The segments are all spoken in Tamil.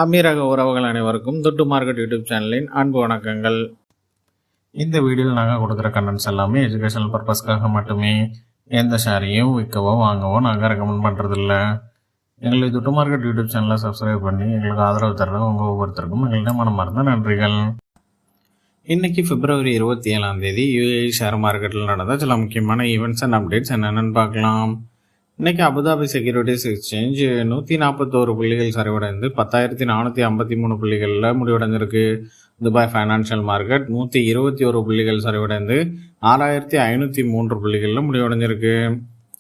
அமீரக உறவுகள் அனைவருக்கும் துட்டு மார்க்கெட் யூடியூப் சேனலின் அன்பு வணக்கங்கள். இந்த வீடியோவில் நாங்கள் கொடுக்குற கண்டென்ட்ஸ் எல்லாமே எஜுகேஷனல் பர்பஸ்க்காக மட்டுமே. எந்த ஷேரையும் விற்கவோ வாங்கவோ நாங்கள் ரெக்கமெண்ட் பண்ணுறதில்ல. எங்களுக்கு துட்டு மார்க்கெட் யூடியூப் சேனலை சப்ஸ்கிரைப் பண்ணி எங்களுக்கு ஆதரவு தர்ற உங்கள் ஒவ்வொருத்தருக்கும் எங்கள்கிட்ட மனமார்ந்த நன்றிகள். இன்றைக்கி February 27 UAE ஷேர் மார்க்கெட்டில் நடந்த சில முக்கியமான ஈவெண்ட்ஸ் அண்ட் அப்டேட்ஸ் என்னென்னு பார்க்கலாம். இன்றைக்கி அபுதாபி செக்யூரிட்டிஸ் எக்ஸ்சேஞ்ச் 141 புள்ளிகள் சரிவடைந்து 10,453 புள்ளிகளில் முடிவடைஞ்சிருக்கு. துபாய் ஃபைனான்ஷியல் மார்க்கெட் 121 புள்ளிகள் சரிவடைந்து 6,503 புள்ளிகளில் முடிவடைஞ்சிருக்கு.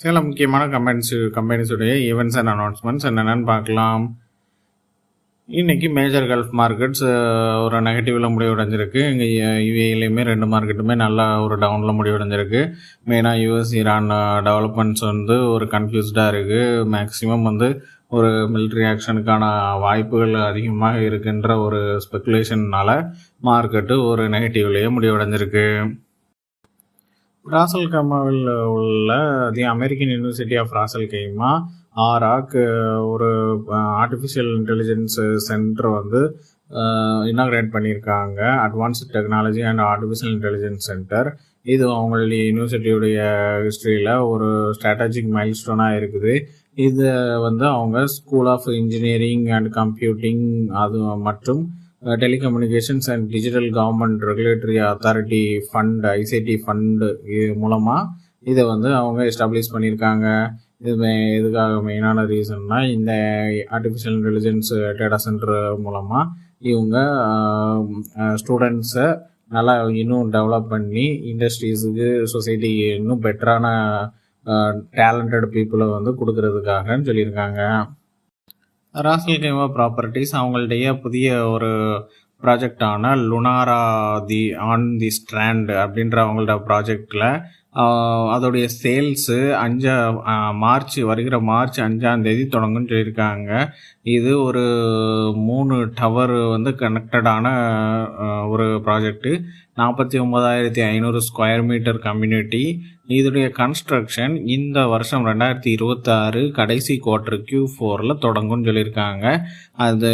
சில முக்கியமான கம்பெனிஸுடைய ஈவெண்ட்ஸ் அண்ட் அனௌன்ஸ்மெண்ட்ஸ் என்னென்னு பார்க்கலாம். இன்றைக்கி மேஜர் கல்ஃப் மார்க்கெட்ஸ் ஒரு நெகட்டிவில் முடிவடைஞ்சிருக்கு. இங்கே யுஏஇலையுமே 2 மார்க்கெட்டுமே நல்லா ஒரு டவுனில் முடிவடைஞ்சிருக்கு. மெயினாக US ஈரான் டெவலப்மெண்ட்ஸ் ஒரு கன்ஃபியூஸ்டாக இருக்குது. மேக்ஸிமம் ஒரு மிலிட்ரி ஆக்ஷனுக்கான வாய்ப்புகள் அதிகமாக இருக்குன்ற ஒரு ஸ்பெக்குலேஷனால் மார்க்கெட்டு ஒரு நெகட்டிவ்லேயே முடிவடைஞ்சிருக்கு. ராசல் கைமாவில் உள்ள தி அமெரிக்கன் யூனிவர்சிட்டி ஆஃப் ராசல் கைமா ஆராக் ஒரு ஆர்டிஃபிஷியல் இன்டெலிஜென்ஸ் சென்டர் இனாக்ரேட் பண்ணியிருக்காங்க. Advanced technology and artificial intelligence centre. இது அவங்களுடைய யூனிவர்சிட்டியுடைய ஹிஸ்ட்ரியில் ஒரு ஸ்ட்ராட்டஜிக் மைல்ஸ்டோனாக இருக்குது. இது அவங்க school of engineering and computing மற்றும் telecommunications and digital government regulatory authority fund ICT fund மூலமாக இதை அவங்க எஸ்டாப்ளிஷ் பண்ணியிருக்காங்க. இது எதுக்காக மெயினான ரீசன்னா, இந்த ஆர்டிஃபிஷியல் இன்டெலிஜென்ஸ் டேட்டா சென்டர் மூலமாக இவங்க ஸ்டூடெண்ட்ஸை நல்லா இன்னும் டெவலப் பண்ணி இண்டஸ்ட்ரீஸுக்கு சொசைட்டிக்கு இன்னும் பெட்டரான டேலண்டட் பீப்புளை கொடுக்கறதுக்காகன்னு சொல்லியிருக்காங்க. ராசல் கைமா ப்ராப்பர்ட்டிஸ் அவங்கள்டைய புதிய ஒரு ப்ராஜெக்டான லுனாரா தி ஸ்ட்ராண்ட் அப்படின்ற அவங்களோட ப்ராஜெக்டில் அதோடைய சேல்ஸு வருகிற மார்ச் 5 தொடங்குன்னு சொல்லியிருக்காங்க. இது ஒரு 3 டவர் கனெக்டடான ஒரு ப்ராஜெக்டு. 49,500 square meter community. இதோடைய கன்ஸ்ட்ரக்ஷன் இந்த வருஷம் 2026 கடைசி குவார்ட்டர் Q4 தொடங்கும்னு சொல்லியிருக்காங்க. அது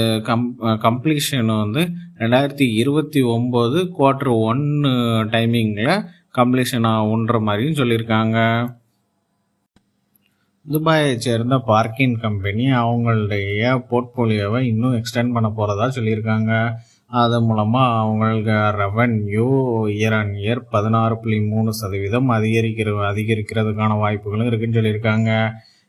கம்ப்ளீஷன் 2029 குவார்ட்டர் 1 டைமிங்கில் கம்ப்ளீஷன் ஆகுன்ற மாதிரியும் சொல்லியிருக்காங்க. துபாயை சேர்ந்த பார்க்கிங் கம்பெனி அவங்களுடைய போர்ட்ஃபோலியோவை இன்னும் எக்ஸ்டெண்ட் பண்ண போகிறதா சொல்லியிருக்காங்க. அது மூலமாக அவங்களுக்கு ரெவன்யூ இயர் ஆன் இயர் 16.3% அதிகரிக்கிறதுக்கான வாய்ப்புகளும் இருக்குன்னு சொல்லியிருக்காங்க.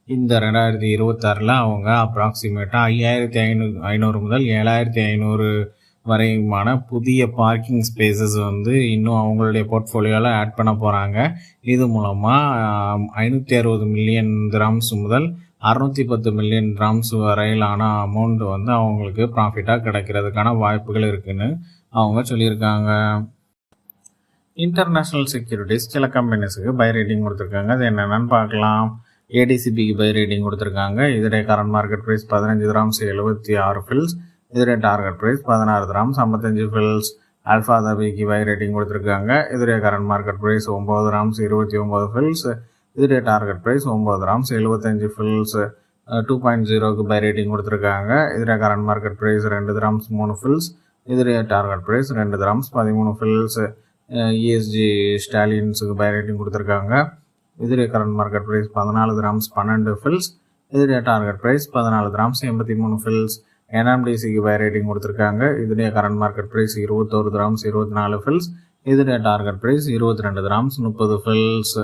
இந்த 2026 அவங்க அப்ராக்சிமேட்டாக 5,500 முதல் 7,500 வரையுமான புதிய பார்க்கிங் ஸ்பேசஸ் இன்னும் அவங்களுடைய போர்ட்ஃபோலியோவில் ஆட் பண்ண போகிறாங்க. இது மூலமாக 560 மில்லியன் திராம்ஸ் முதல் 610 மில்லியன் திராம்ஸ் வரையிலான அமௌண்ட் அவங்களுக்கு ப்ராஃபிட்டாக கிடைக்கிறதுக்கான வாய்ப்புகள் இருக்குதுன்னு அவங்க சொல்லியிருக்காங்க. இன்டர்நேஷ்னல் செக்யூரிட்டிஸ் சில கம்பெனிஸுக்கு பை ரேட்டிங் கொடுத்துருக்காங்க. அது என்னென்னு பார்க்கலாம். ADCBக்கு பை ரேட்டிங் கொடுத்துருக்காங்க. இதோடைய current market price 15 dirhams 76 fils. இதோடைய target price 16 dirhams 55 fils. Alpha தபிக்கு பை ரேட்டிங் கொடுத்துருக்காங்க. இதோடைய current market price 9 dirhams 29 fils. இதோடைய டார்கெட் ப்ரைஸ் 9 திராம்ஸ் 75 ஃபில்ஸ். 2.0க்கு பை ரேட்டிங் கொடுத்துருக்காங்க. இதோடைய current market price 2 dirhams 3 fils. இதோடைய target price 2 dirhams 13 fils. ESG ஸ்டாலின்ஸுக்கு பை ரேட்டிங் கொடுத்துருக்காங்க. இதோடைய current market price 14 dirhams 12 fils. இதோடைய டார்கெட் ப்ரைஸ் 14 திராம்ஸ் 83 ஃபில்ஸ். NMDCக்கு பை ரேட்டிங் கொடுத்துருக்காங்க. இதோடைய current market price 21 dirhams 24 fils. இதோடைய டார்கெட் ப்ரைஸ் 22 திராம்ஸ் 30 ஃபில்ஸ்.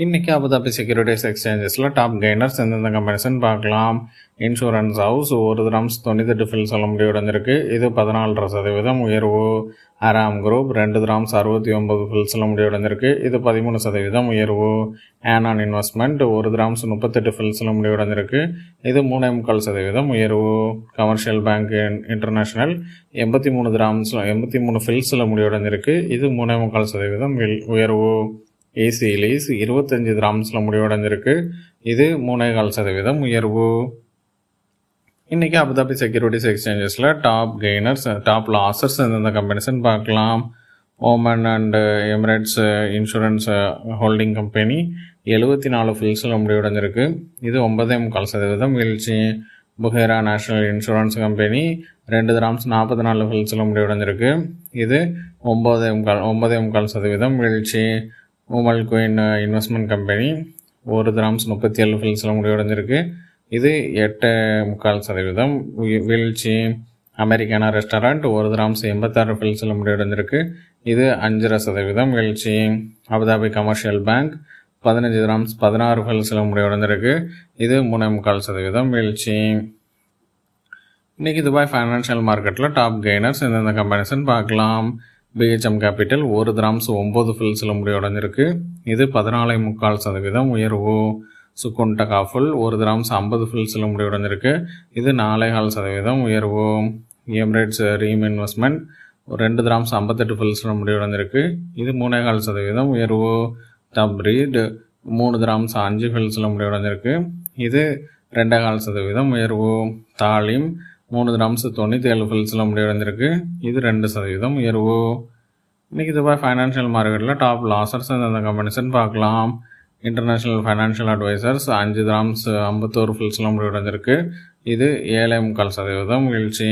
இன்றைக்கி அபுதாபி செக்யூரிட்டிஸ் எக்ஸ்சேஞ்சஸில் டாப் கெய்னர்ஸ் எந்தெந்த கம்பெனிஸ்ன்னு பார்க்கலாம். இன்சூரன்ஸ் ஹவுஸ் 1 திராம்ஸ் 98 ஃபில்ஸ் முடிவடைஞ்சிருக்கு. இது 14% உயர்வு. ஆராம் குரூப் 2 திராம்ஸ் 69 ஃபில்ஸில் முடிவடைஞ்சிருக்கு. இது 13% உயர்வு. ஆனான் இன்வெஸ்ட்மெண்ட் 1 திராம்ஸ் 38 ஃபில்ஸில் முடிவடைஞ்சிருக்கு. இது 3.25% உயர்வு. கமர்ஷியல் பேங்க் இன்டர்நேஷ்னல் 83 ஃபில்ஸில் முடிவடைஞ்சிருக்கு. இது 3.25% உயர்வு. ஏசி லீஸ் 25 திராம்ஸில் முடிவடைஞ்சிருக்கு. இது 3.25% உயர்வு. இன்றைக்கி அபுதாபி செக்யூரிட்டிஸ் எக்ஸ்சேஞ்சஸில் டாப் கெய்னர்ஸ் டாப் லாஸர்ஸ் எந்தெந்த கம்பெனிஸ்ன்னு பார்க்கலாம். Oman and Emirates insurance holding company 74 ஃபில்ஸில் முடிவடைஞ்சிருக்கு. இது 9.25% வீழ்ச்சி. Buhaira national insurance company 2 grams 44 ஃபில்ஸில் முடிவடைஞ்சிருக்கு. இது 9.25% வீழ்ச்சி. Umm Al Qaiwain investment company 1 grams 37 ஃபில்ஸில் முடிவடைஞ்சிருக்கு. இது 8.25% வீழ்ச்சி. அமெரிக்கானா ரெஸ்டாரண்ட் 1 கிராம்ஸ் 86 ஃபில்ஸில் முடிவடைஞ்சிருக்கு. இது 5.5% வீழ்ச்சி. அபுதாபி கமர்ஷியல் பேங்க் 15 கிராம்ஸ் 16 ஃபில்ஸில் முடிவடைஞ்சிருக்கு. இது 3.25% வீழ்ச்சி. இன்றைக்கி துபாய் ஃபைனான்ஷியல் மார்க்கெட்டில் டாப் கெய்னர்ஸ் எந்தெந்த கம்பெனிஸ்ன்னு பார்க்கலாம். பிஹெச்எம் கேபிட்டல் 1 கிராம்ஸ் 9 ஃபில்ஸில் முடிவடைஞ்சிருக்கு. இது 14.25% உயர்வு. சுக்குன் டகாஃபுல் 1 கிராம்ஸ் 50 ஃபில்ஸில் முடிவடைஞ்சிருக்கு. இது 4.25% உயர்வு. எமிரேட்ஸ் ரீம் இன்வெஸ்ட்மெண்ட் 2 கிராம்ஸ் 58 ஃபில்ஸில் முடிவடைஞ்சிருக்கு. இது 3.25% உயர்வு. தப்ரீட் 3 கிராம்ஸ் 5 ஃபில்ஸில் முடிவடைஞ்சிருக்கு. இது 2.25% உயர்வு. தாலிம் 3 கிராம்ஸ் 97 ஃபில்ஸில் முடிவடைஞ்சிருக்கு. இது 2% உயர்வு. இன்றைக்கி துபாய் ஃபைனான்ஷியல் மார்க்கெட்டில் டாப் லாசர்ஸ் எந்தெந்த கம்பெனிஸ்ன்னு பார்க்கலாம். இன்டர்நேஷ்னல் ஃபைனான்ஷியல் அட்வைசர்ஸ் 5 கிராம்ஸ் 51 ஃபில்ஸில் முடிவடைஞ்சிருக்கு. இது 7.25% வீழ்ச்சி.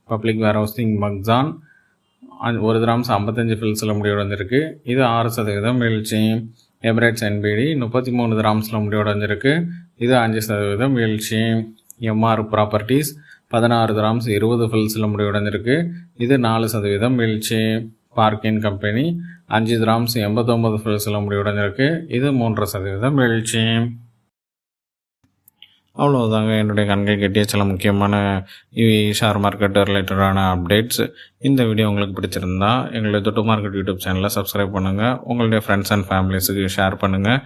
பப்ளிக் வேர்ஹவுசிங் மக்ஸான் 1 கிராம்ஸ் 55 ஃபில்ஸில் முடிவடைஞ்சிருக்கு. இது 6% வீழ்ச்சி. எமிரேட்ஸ் என்பிடி 33 கிராம்ஸில் முடிவடைஞ்சிருக்கு. இது 5% வீழ்ச்சி. எம்ஆர் ப்ராப்பர்ட்டிஸ் 16 கிராம்ஸ் 20 ஃபில்ஸில் முடிவடைஞ்சிருக்கு. இது 4% வீழ்ச்சி. பார்க்கின் கம்பெனி 5 கிராம்ஸ் 89 ஃபில்ஸில் முடிவடைஞ்சிருக்கு. இது 3% வீழ்ச்சி. அவ்வளோதாங்க என்னுடைய கண்கள் கட்டிய சில முக்கியமான ஷேர் மார்க்கெட் ரிலேட்டடான அப்டேட்ஸ். இந்த வீடியோ உங்களுக்கு பிடிச்சிருந்தா எங்களுடைய தொட்டு மார்க்கெட் யூடியூப் சேனலை சப்ஸ்கிரைப் பண்ணுங்கள். உங்களுடைய ஃப்ரெண்ட்ஸ் அண்ட் ஃபேமிலிஸுக்கு ஷேர் பண்ணுங்கள்.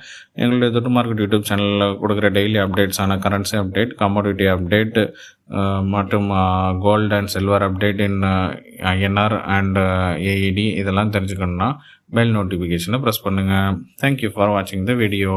எங்களுடைய தொட்டு மார்க்கெட் யூடியூப் சேனலில் கொடுக்குற டெய்லி அப்டேட்ஸான கரன்சி அப்டேட், கமோடிட்டி அப்டேட் மற்றும் gold and silver update in INR and AED இதெல்லாம் தெரிஞ்சுக்கணுன்னா பெல் நோட்டிஃபிகேஷனை ப்ரெஸ் பண்ணுங்கள். தேங்க்யூ ஃபார் வாட்சிங் த வீடியோ.